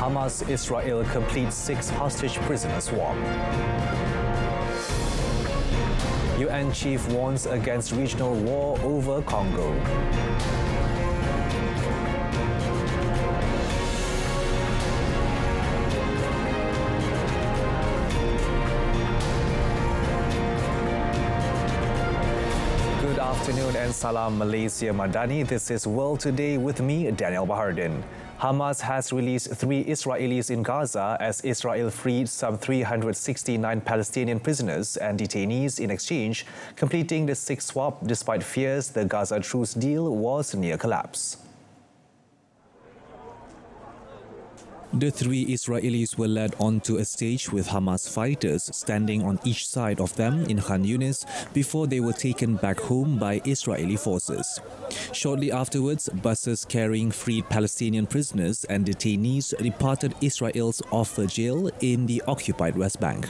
Hamas-Israel completes 6 hostage prisoner swap. UN chief warns against regional war over Congo. Good afternoon and salam Malaysia Madani. This is World Today with me, Daniel Bahardin. Hamas has released 3 Israelis in Gaza as Israel freed some 369 Palestinian prisoners and detainees in exchange, completing the 6th swap despite fears the Gaza truce deal was near collapse. The 3 Israelis were led onto a stage with Hamas fighters standing on each side of them in Khan Yunis before they were taken back home by Israeli forces. Shortly afterwards, buses carrying freed Palestinian prisoners and detainees departed Israel's Offa jail in the occupied West Bank.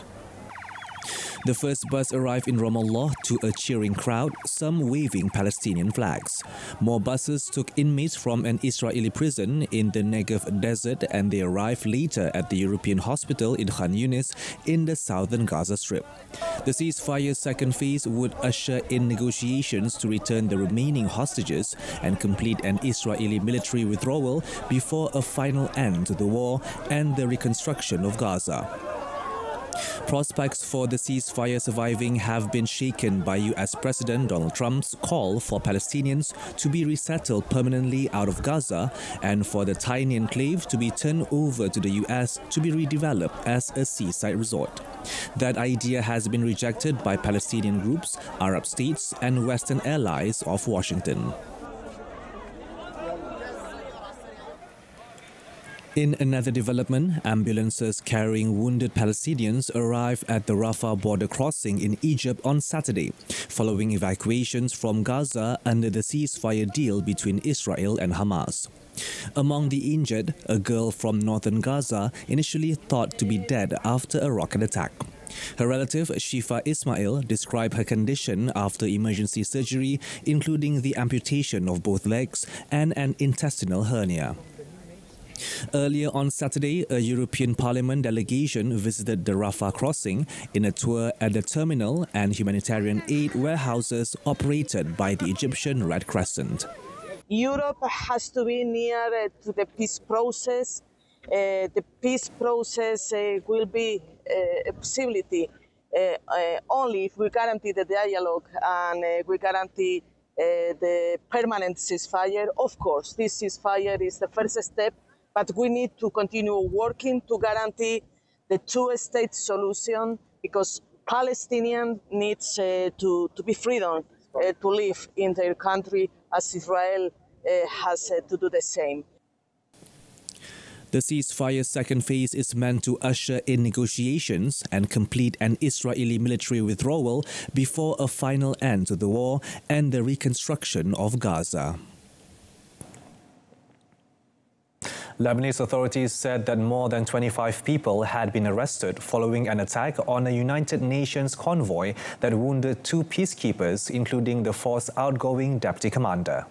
The first bus arrived in Ramallah to a cheering crowd, some waving Palestinian flags. More buses took inmates from an Israeli prison in the Negev desert and they arrived later at the European hospital in Khan Yunis in the southern Gaza Strip. The ceasefire's second phase would usher in negotiations to return the remaining hostages and complete an Israeli military withdrawal before a final end to the war and the reconstruction of Gaza. Prospects for the ceasefire surviving have been shaken by US President Donald Trump's call for Palestinians to be resettled permanently out of Gaza and for the tiny enclave to be turned over to the US to be redeveloped as a seaside resort. That idea has been rejected by Palestinian groups, Arab states and Western allies of Washington. In another development, ambulances carrying wounded Palestinians arrived at the Rafah border crossing in Egypt on Saturday, following evacuations from Gaza under the ceasefire deal between Israel and Hamas. Among the injured, a girl from northern Gaza initially thought to be dead after a rocket attack. Her relative, Shifa Ismail, described her condition after emergency surgery, including the amputation of both legs and an intestinal hernia. Earlier on Saturday, a European Parliament delegation visited the Rafah crossing in a tour at the terminal and humanitarian aid warehouses operated by the Egyptian Red Crescent. Europe has to be near to the peace process. The peace process will be a possibility only if we guarantee the dialogue and we guarantee the permanent ceasefire. Of course, this ceasefire is the first step, but we need to continue working to guarantee the 2-state solution because Palestinians need to be freedom to live in their country as Israel has to do the same. The ceasefire's second phase is meant to usher in negotiations and complete an Israeli military withdrawal before a final end to the war and the reconstruction of Gaza. Lebanese authorities said that more than 25 people had been arrested following an attack on a United Nations convoy that wounded 2 peacekeepers, including the force's outgoing deputy commander.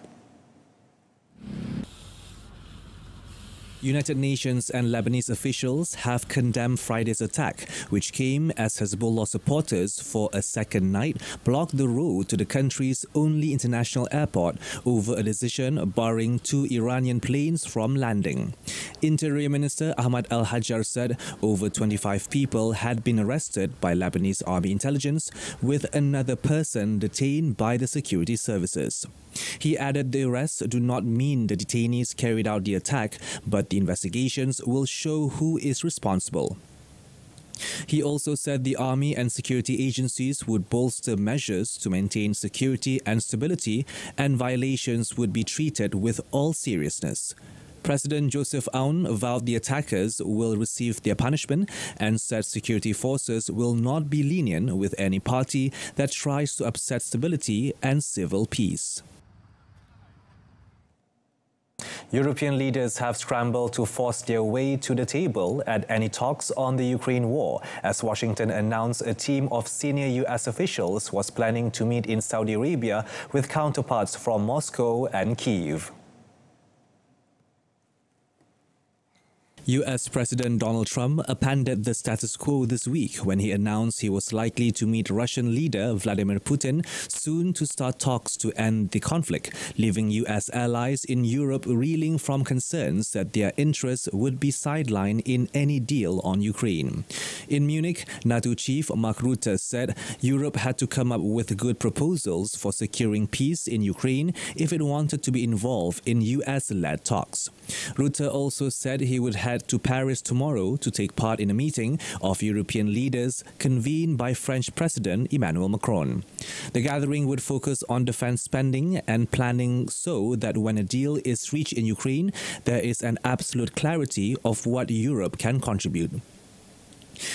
United Nations and Lebanese officials have condemned Friday's attack, which came as Hezbollah supporters for a second night blocked the road to the country's only international airport over a decision barring 2 Iranian planes from landing. Interior Minister Ahmad Al-Hajjar said over 25 people had been arrested by Lebanese army intelligence, with another person detained by the security services. He added the arrests do not mean the detainees carried out the attack, but the investigations will show who is responsible. He also said the army and security agencies would bolster measures to maintain security and stability, and violations would be treated with all seriousness. President Joseph Aoun vowed the attackers will receive their punishment and said security forces will not be lenient with any party that tries to upset stability and civil peace. European leaders have scrambled to force their way to the table at any talks on the Ukraine war, as Washington announced a team of senior US officials was planning to meet in Saudi Arabia with counterparts from Moscow and Kyiv. US President Donald Trump appended the status quo this week when he announced he was likely to meet Russian leader Vladimir Putin soon to start talks to end the conflict, leaving US allies in Europe reeling from concerns that their interests would be sidelined in any deal on Ukraine. In Munich, NATO chief Mark Rutte said Europe had to come up with good proposals for securing peace in Ukraine if it wanted to be involved in US-led talks. Rutte also said he would head to Paris tomorrow to take part in a meeting of European leaders convened by French President Emmanuel Macron. The gathering would focus on defense spending and planning so that when a deal is reached in Ukraine, there is an absolute clarity of what Europe can contribute.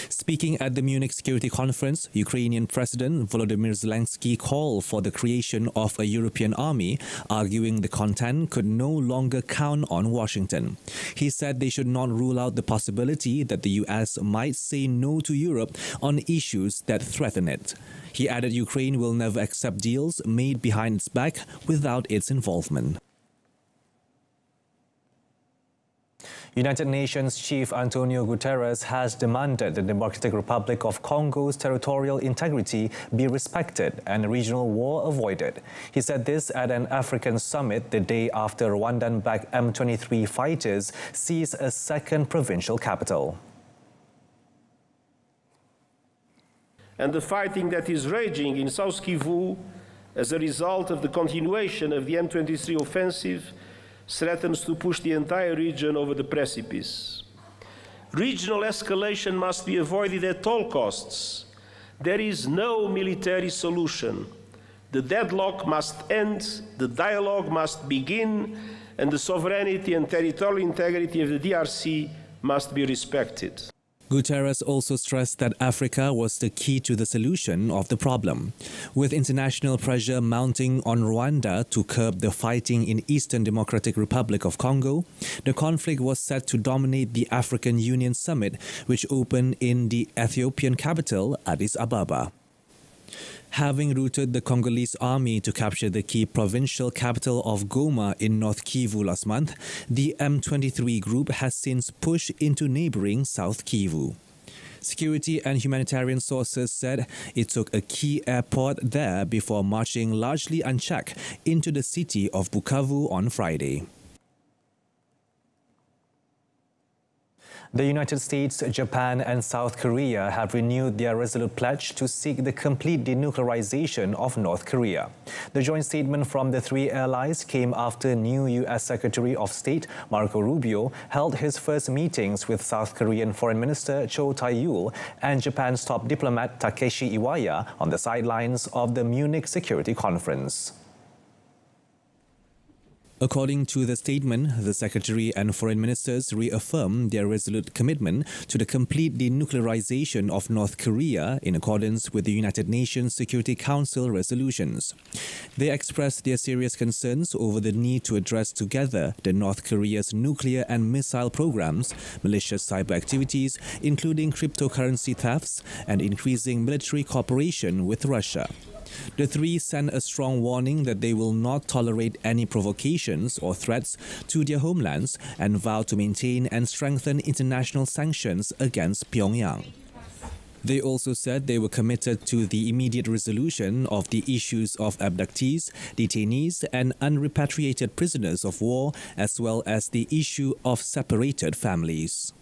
Speaking at the Munich Security Conference, Ukrainian President Volodymyr Zelensky called for the creation of a European army, arguing the content could no longer count on Washington. He said they should not rule out the possibility that the US might say no to Europe on issues that threaten it. He added Ukraine will never accept deals made behind its back without its involvement. United Nations Chief Antonio Guterres has demanded the Democratic Republic of Congo's territorial integrity be respected and a regional war avoided. He said this at an African summit the day after Rwandan-backed M23 fighters seized a second provincial capital. And the fighting that is raging in South Kivu as a result of the continuation of the M23 offensive threatens to push the entire region over the precipice. Regional escalation must be avoided at all costs. There is no military solution. The deadlock must end, the dialogue must begin, and the sovereignty and territorial integrity of the DRC must be respected. Guterres also stressed that Africa was the key to the solution of the problem. With international pressure mounting on Rwanda to curb the fighting in Eastern Democratic Republic of Congo, the conflict was set to dominate the African Union Summit, which opened in the Ethiopian capital, Addis Ababa. Having routed the Congolese army to capture the key provincial capital of Goma in North Kivu last month, the M23 group has since pushed into neighboring South Kivu. Security and humanitarian sources said it took a key airport there before marching largely unchecked into the city of Bukavu on Friday. The United States, Japan and South Korea have renewed their resolute pledge to seek the complete denuclearization of North Korea. The joint statement from the three allies came after new U.S. Secretary of State Marco Rubio held his first meetings with South Korean Foreign Minister Cho Tae-yul and Japan's top diplomat Takeshi Iwaya on the sidelines of the Munich Security Conference. According to the statement, the Secretary and Foreign Ministers reaffirmed their resolute commitment to the complete denuclearization of North Korea in accordance with the United Nations Security Council resolutions. They expressed their serious concerns over the need to address together the North Korea's nuclear and missile programs, malicious cyber activities, including cryptocurrency thefts, and increasing military cooperation with Russia. The three sent a strong warning that they will not tolerate any provocations or threats to their homelands and vow to maintain and strengthen international sanctions against Pyongyang. They also said they were committed to the immediate resolution of the issues of abductees, detainees and unrepatriated prisoners of war, as well as the issue of separated families.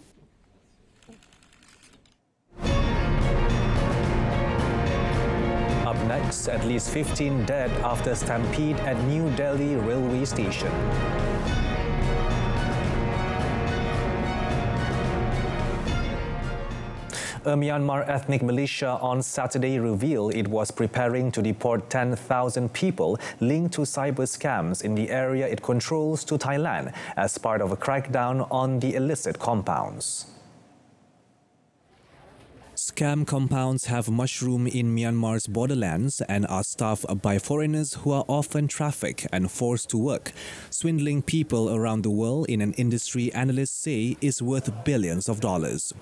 Up next, at least 15 dead after stampede at New Delhi railway station. A Myanmar ethnic militia on Saturday revealed it was preparing to deport 10,000 people linked to cyber scams in the area it controls to Thailand as part of a crackdown on the illicit compounds. Scam compounds have mushroomed in Myanmar's borderlands and are staffed by foreigners who are often trafficked and forced to work, swindling people around the world in an industry analysts say is worth billions of dollars.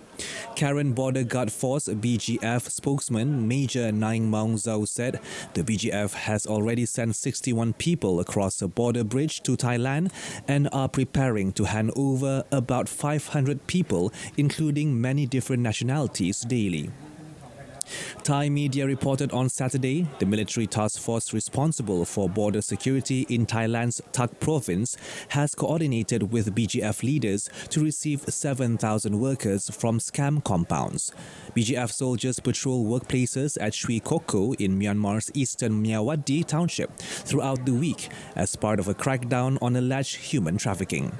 Karen Border Guard Force BGF spokesman Major Naing Maung Zhao said the BGF has already sent 61 people across the border bridge to Thailand and are preparing to hand over about 500 people, including many different nationalities, daily. Thai media reported on Saturday the military task force responsible for border security in Thailand's Tak province has coordinated with BGF leaders to receive 7,000 workers from scam compounds. BGF soldiers patrol workplaces at Sri Koko in Myanmar's eastern Myawaddy township throughout the week as part of a crackdown on alleged human trafficking.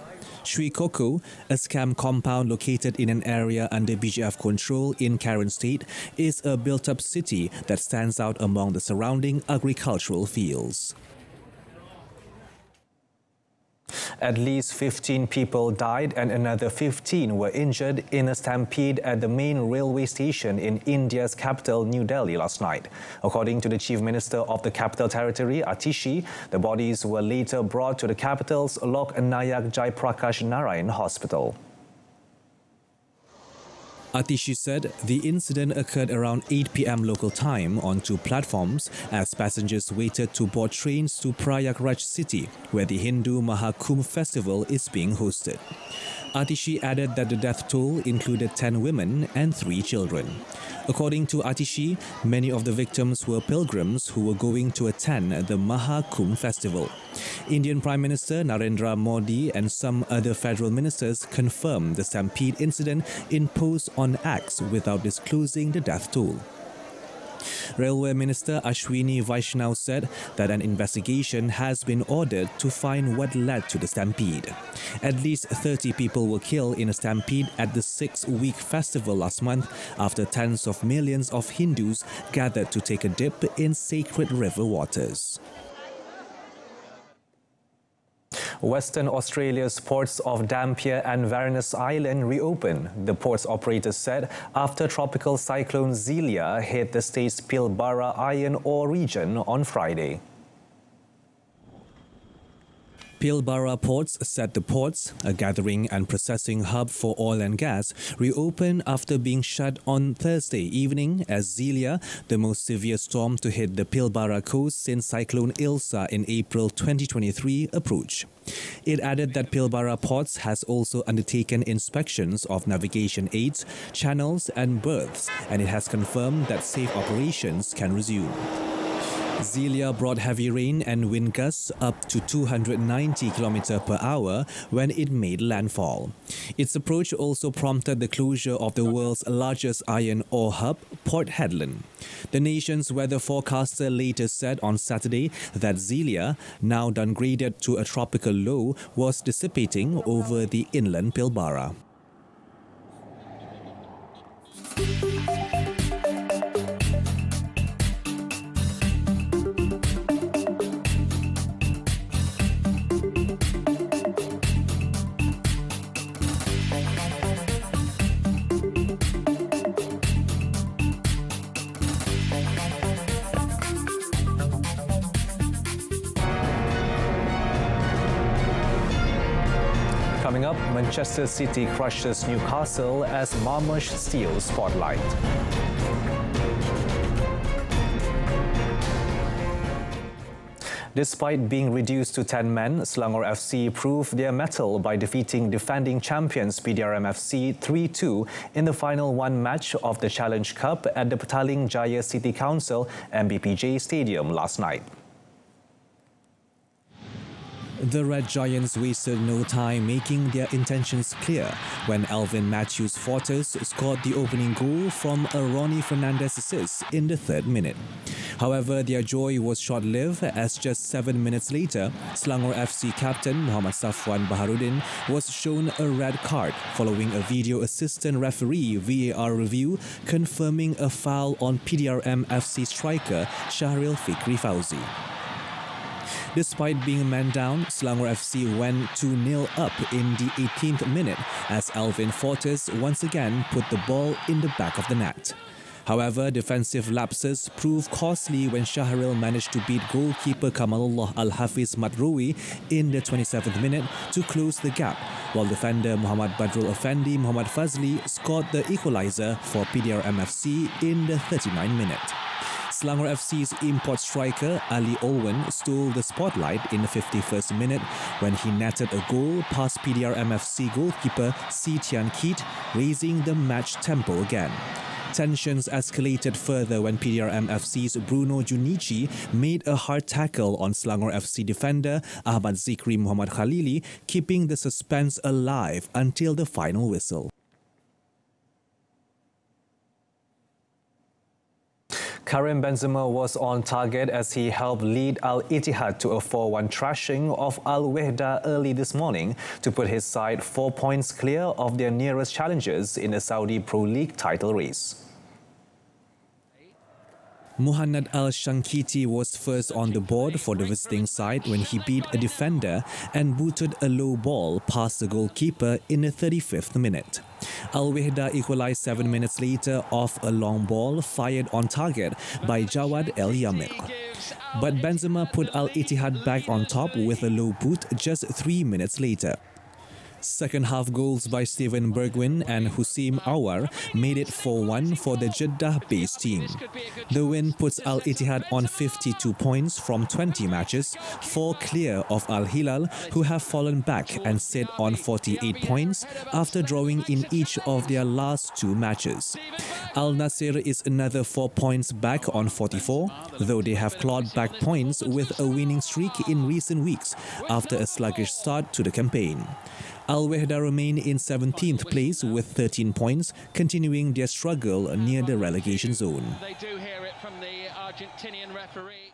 Sri Koko, a scam compound located in an area under BGF control in Karen State, is a built-up city that stands out among the surrounding agricultural fields. At least 15 people died and another 15 were injured in a stampede at the main railway station in India's capital, New Delhi, last night. According to the Chief Minister of the Capital Territory, Atishi, the bodies were later brought to the capital's Lok Nayak Jaiprakash Narayan Hospital. Atishi said the incident occurred around 8 p.m. local time on two platforms as passengers waited to board trains to Prayagraj city, where the Hindu Mahakumbh festival is being hosted. Atishi added that the death toll included 10 women and 3 children. According to Atishi, many of the victims were pilgrims who were going to attend the Mahakumbh festival. Indian Prime Minister Narendra Modi and some other federal ministers confirmed the stampede incident in posts on X without disclosing the death toll. Railway Minister Ashwini Vaishnaw said that an investigation has been ordered to find what led to the stampede. At least 30 people were killed in a stampede at the 6-week festival last month after tens of millions of Hindus gathered to take a dip in sacred river waters. Western Australia's ports of Dampier and Varanus Island reopened, the port's operators said, after tropical cyclone Zelia hit the state's Pilbara iron ore region on Friday. Pilbara Ports said the ports, a gathering and processing hub for oil and gas, reopened after being shut on Thursday evening as Zelia, the most severe storm to hit the Pilbara coast since Cyclone Ilsa in April 2023, approached. It added that Pilbara Ports has also undertaken inspections of navigation aids, channels and berths, and it has confirmed that safe operations can resume. Zelia brought heavy rain and wind gusts up to 290 km per hour when it made landfall. Its approach also prompted the closure of the world's largest iron ore hub, Port Hedland. The nation's weather forecaster later said on Saturday that Zelia, now downgraded to a tropical low, was dissipating over the inland Pilbara. Coming up, Manchester City crushes Newcastle as Marmoush steals spotlight. Despite being reduced to 10 men, Selangor FC proved their mettle by defeating defending champions PDRM FC 3-2 in the final one match of the Challenge Cup at the Petaling Jaya City Council MBPJ Stadium last night. The Red Giants wasted no time making their intentions clear when Alvin Matthews Fortes scored the opening goal from a Ronnie Fernandez assist in the 3rd minute. However, their joy was short-lived as just 7 minutes later, Selangor FC captain Muhammad Safwan Baharudin was shown a red card following a video assistant referee VAR review confirming a foul on PDRM FC striker Shahril Fikri Fauzi. Despite being a man down, Selangor FC went 2-0 up in the 18th minute as Alvin Fortes once again put the ball in the back of the net. However, defensive lapses proved costly when Shahril managed to beat goalkeeper Kamalullah Al-Hafiz Madroui in the 27th minute to close the gap, while defender Muhammad Badrul Effendi Muhammad Fazli scored the equaliser for PDR MFC in the 39th minute. Selangor FC's import striker Ali Olwen stole the spotlight in the 51st minute when he netted a goal past PDR MFC goalkeeper Si Tian Keat, raising the match tempo again. Tensions escalated further when PDR MFC's Bruno Junichi made a hard tackle on Selangor FC defender Ahmad Zikri Muhammad Khalili, keeping the suspense alive until the final whistle. Karim Benzema was on target as he helped lead Al Ittihad to a 4-1 thrashing of Al Wehda early this morning to put his side 4 points clear of their nearest challengers in the Saudi Pro League title race. Muhannad Al-Shankiti was first on the board for the visiting side when he beat a defender and booted a low ball past the goalkeeper in the 35th minute. Al Wehda equalised 7 minutes later off a long ball fired on target by Jawad El Yamir. But Benzema put Al Ittihad back on top with a low boot just 3 minutes later. Second half goals by Steven Bergwijn and Hussein Awar made it 4-1 for the Jeddah-based team. The win puts Al Ittihad on 52 points from 20 matches, 4 clear of Al Hilal, who have fallen back and sit on 48 points after drawing in each of their last 2 matches. Al Nasir is another 4 points back on 44, though they have clawed back points with a winning streak in recent weeks after a sluggish start to the campaign. Al Wehda remain in 17th place with 13 points, continuing their struggle near the relegation zone. They do hear it from the Argentinian referee.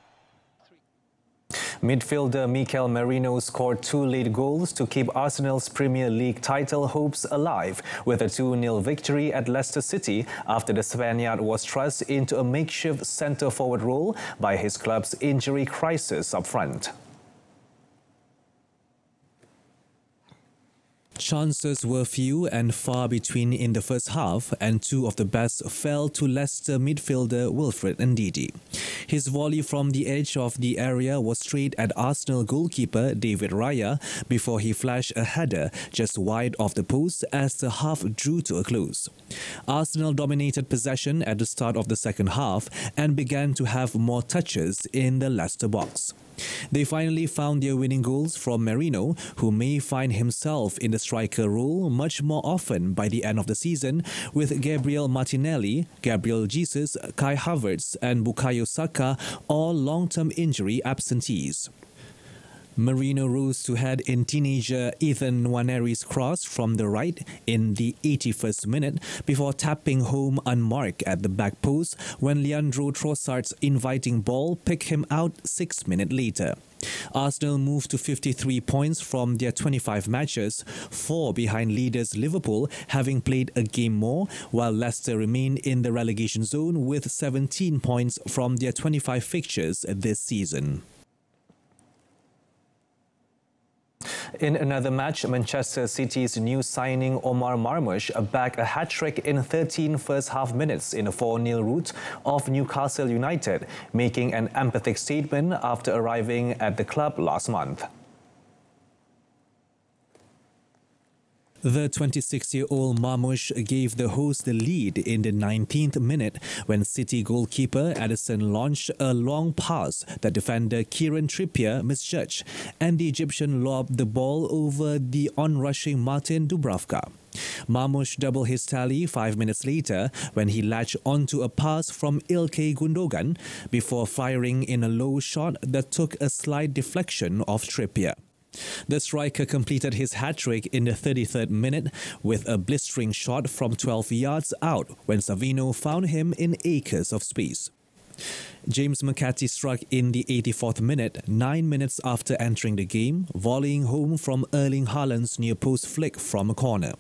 Midfielder Mikel Merino scored 2 late goals to keep Arsenal's Premier League title hopes alive with a 2-0 victory at Leicester City after the Spaniard was thrust into a makeshift centre-forward role by his club's injury crisis up front. Chances were few and far between in the first half, and 2 of the best fell to Leicester midfielder Wilfred Ndidi. His volley from the edge of the area was straight at Arsenal goalkeeper David Raya before he flashed a header just wide of the post as the half drew to a close. Arsenal dominated possession at the start of the second half and began to have more touches in the Leicester box. They finally found their winning goals from Merino, who may find himself in the striker role much more often by the end of the season, with Gabriel Martinelli, Gabriel Jesus, Kai Havertz and Bukayo Saka all long-term injury absentees. Merino rose to head in teenager Ethan Nwaneri's cross from the right in the 81st minute before tapping home unmarked at the back post when Leandro Trossard's inviting ball picked him out 6 minutes later. Arsenal moved to 53 points from their 25 matches, 4 behind leaders Liverpool having played a game more, while Leicester remained in the relegation zone with 17 points from their 25 fixtures this season. In another match, Manchester City's new signing Omar Marmush bagged a hat-trick in 13 first-half minutes in a 4-0 rout of Newcastle United, making an emphatic statement after arriving at the club last month. The 26-year-old Marmush gave the host the lead in the 19th minute when City goalkeeper Addison launched a long pass that defender Kieran Trippier misjudged, and the Egyptian lobbed the ball over the onrushing Martin Dubravka. Marmush doubled his tally 5 minutes later when he latched onto a pass from Ilkay Gundogan before firing in a low shot that took a slight deflection of Trippier. The striker completed his hat-trick in the 33rd minute with a blistering shot from 12 yards out when Savino found him in acres of space. James McCarthy struck in the 84th minute, 9 minutes after entering the game, volleying home from Erling Haaland's near-post flick from a corner.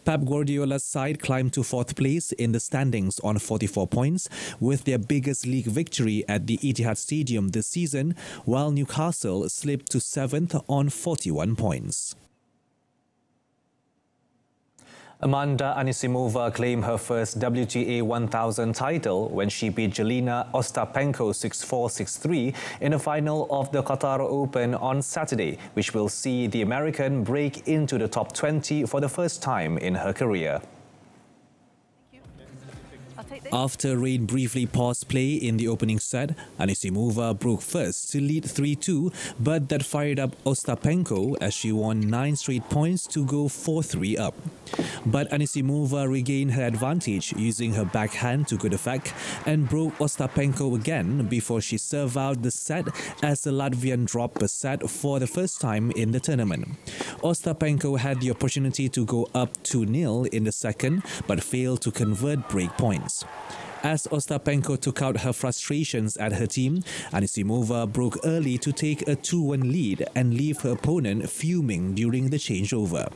Pep Guardiola's side climbed to 4th place in the standings on 44 points with their biggest league victory at the Etihad Stadium this season, while Newcastle slipped to 7th on 41 points. Amanda Anisimova claimed her first WTA 1000 title when she beat Jelena Ostapenko 6-4, 6-3 in the final of the Qatar Open on Saturday, which will see the American break into the top 20 for the first time in her career. After rain briefly paused play in the opening set, Anisimova broke first to lead 3-2, but that fired up Ostapenko as she won 9 straight points to go 4-3 up. But Anisimova regained her advantage using her backhand to good effect and broke Ostapenko again before she served out the set as the Latvian dropped a set for the first time in the tournament. Ostapenko had the opportunity to go up 2-0 in the second but failed to convert break points. As Ostapenko took out her frustrations at her team, Anisimova broke early to take a 2-1 lead and leave her opponent fuming during the changeover.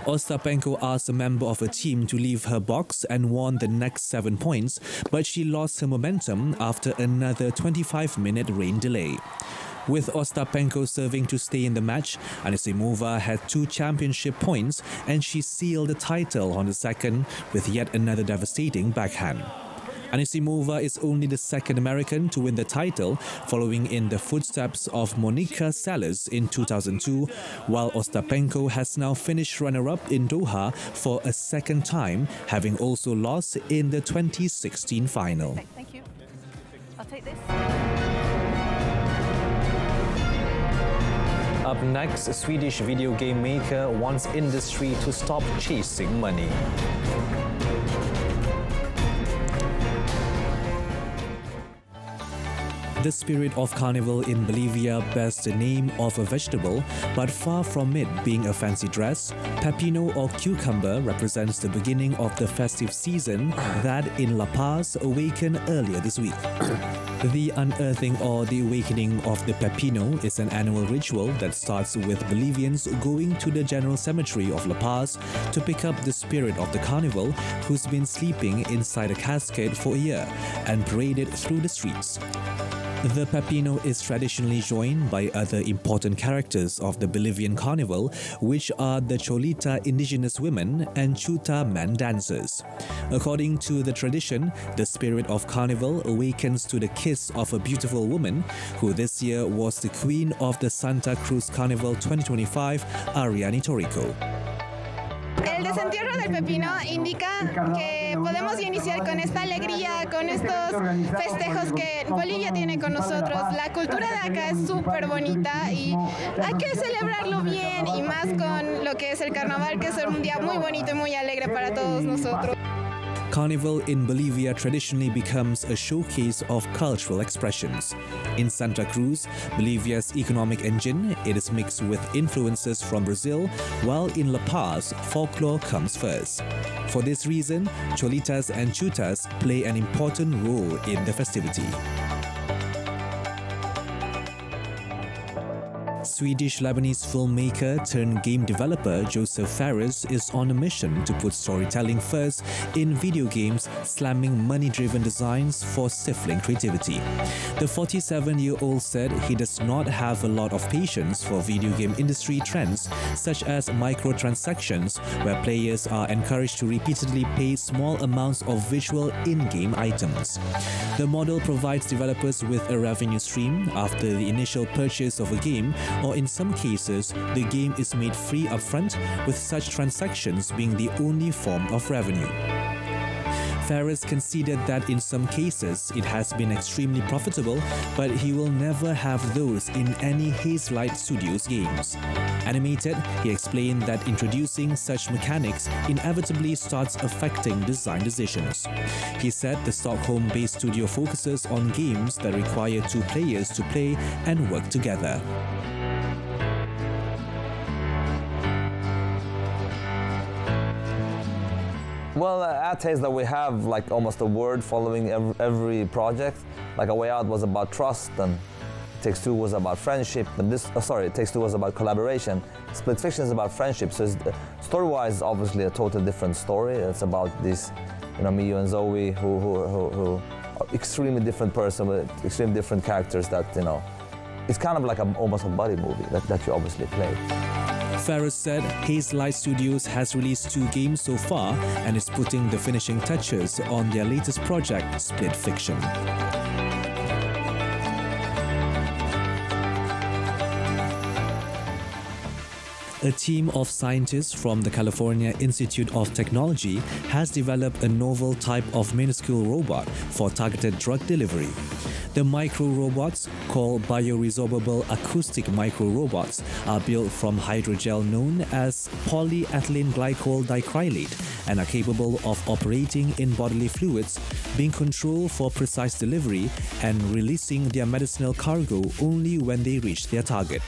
Ostapenko asked a member of her team to leave her box and won the next 7 points, but she lost her momentum after another 25-minute rain delay. With Ostapenko serving to stay in the match, Anisimova had 2 championship points and she sealed the title on the second with yet another devastating backhand. Anisimova is only the second American to win the title, following in the footsteps of Monica Seles in 2002, while Ostapenko has now finished runner-up in Doha for a second time, having also lost in the 2016 final. Thank you. I'll take this. Up next, a Swedish video game maker wants industry to stop chasing money. The spirit of carnival in Bolivia bears the name of a vegetable, but far from it being a fancy dress, pepino or cucumber represents the beginning of the festive season that in La Paz awakened earlier this week. The unearthing or the awakening of the pepino is an annual ritual that starts with Bolivians going to the general cemetery of La Paz to pick up the spirit of the carnival who's been sleeping inside a casket for a year and parade it through the streets. The pepino is traditionally joined by other important characters of the Bolivian carnival, which are the Cholita indigenous women and Chuta man dancers. According to the tradition, the spirit of carnival awakens to the kiss of a beautiful woman, who this year was the queen of the Santa Cruz Carnival 2025, Ariani Torrico. El desentierro del pepino indica que podemos iniciar con esta alegría, con estos festejos que Bolivia tiene con nosotros. La cultura de acá es súper bonita y hay que celebrarlo bien, y más con lo que es el carnaval, que es un día muy bonito y muy alegre para todos nosotros. Carnival in Bolivia traditionally becomes a showcase of cultural expressions. In Santa Cruz, Bolivia's economic engine, it is mixed with influences from Brazil, while in La Paz, folklore comes first. For this reason, Cholitas and Chutas play an important role in the festivity. Swedish-Lebanese filmmaker turned game developer Joseph Fares is on a mission to put storytelling first in video games, slamming money-driven designs for stifling creativity. The 47-year-old said he does not have a lot of patience for video game industry trends such as microtransactions, where players are encouraged to repeatedly pay small amounts of visual in-game items. The model provides developers with a revenue stream after the initial purchase of a game, or in some cases, the game is made free upfront, with such transactions being the only form of revenue. Fares conceded that in some cases it has been extremely profitable, but he will never have those in any Hazelight Studios games. Animated, he explained that introducing such mechanics inevitably starts affecting design decisions. He said the Stockholm-based studio focuses on games that require 2 players to play and work together. Well, at Taste that we have like almost a word following every project. Like A Way Out was about trust, and Takes Two was about friendship, and Takes Two was about collaboration. Split Fiction is about friendship. So story-wise, obviously a totally different story. It's about this, Mio and Zoe, who are extremely different person with extremely different characters. That it's kind of like almost a buddy movie that you obviously play. Faris said Haze Light Studios has released 2 games so far and is putting the finishing touches on their latest project, Split Fiction. A team of scientists from the California Institute of Technology has developed a novel type of minuscule robot for targeted drug delivery. The micro-robots, called bioresorbable acoustic micro-robots, are built from hydrogel known as polyethylene glycol dicrylate and are capable of operating in bodily fluids, being controlled for precise delivery and releasing their medicinal cargo only when they reach their target.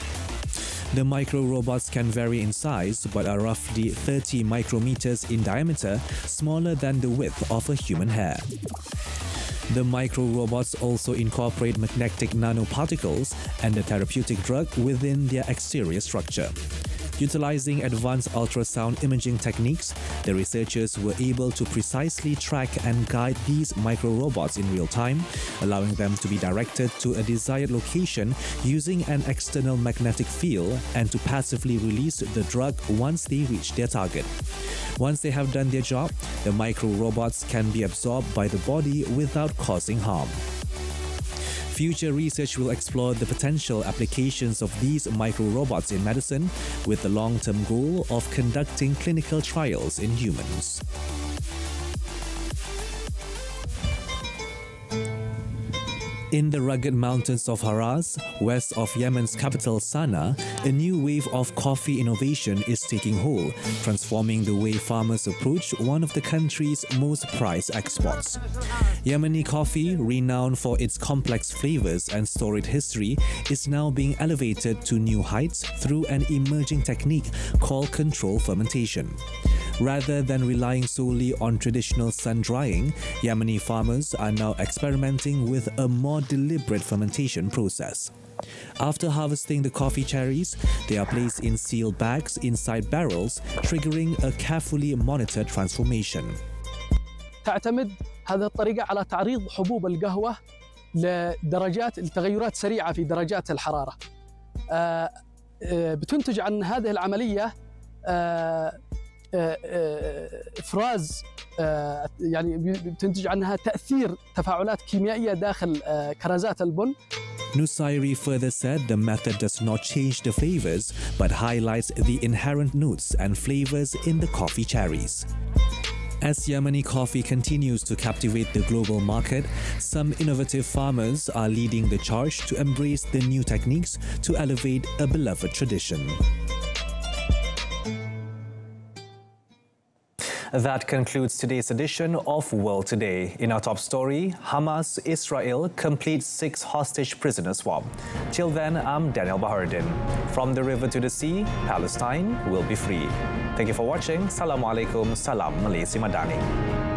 The micro-robots can vary in size but are roughly 30 micrometers in diameter, smaller than the width of a human hair. The micro-robots also incorporate magnetic nanoparticles and the therapeutic drug within their exterior structure. Utilizing advanced ultrasound imaging techniques, the researchers were able to precisely track and guide these micro-robots in real time, allowing them to be directed to a desired location using an external magnetic field and to passively release the drug once they reach their target. Once they have done their job, the micro-robots can be absorbed by the body without causing harm. Future research will explore the potential applications of these micro-robots in medicine with the long-term goal of conducting clinical trials in humans. In the rugged mountains of Haraz, west of Yemen's capital Sana'a, a new wave of coffee innovation is taking hold, transforming the way farmers approach one of the country's most prized exports. Yemeni coffee, renowned for its complex flavors and storied history, is now being elevated to new heights through an emerging technique called controlled fermentation. Rather than relying solely on traditional sun-drying, Yemeni farmers are now experimenting with a more deliberate fermentation process. After harvesting the coffee cherries, they are placed in sealed bags inside barrels, triggering a carefully monitored transformation. تعتمد هذه الطريقة على تعريض حبوب القهوة لتغيرات سريعة في درجات الحرارة. بتنتج عن هذه العملية افراز يعني بتنتج عنها تأثير تفاعلات كيميائية داخل كرازات البن. Nusairi further said the method does not change the flavors but highlights the inherent notes and flavors in the coffee cherries. As Yemeni coffee continues to captivate the global market, some innovative farmers are leading the charge to embrace the new techniques to elevate a beloved tradition. That concludes today's edition of World Today. In our top story, Hamas, Israel completes 6 hostage prisoner swap. Till then, I'm Daniel Bahardin. From the river to the sea, Palestine will be free. Thank you for watching. Assalamualaikum. Salam Malaysia Madani.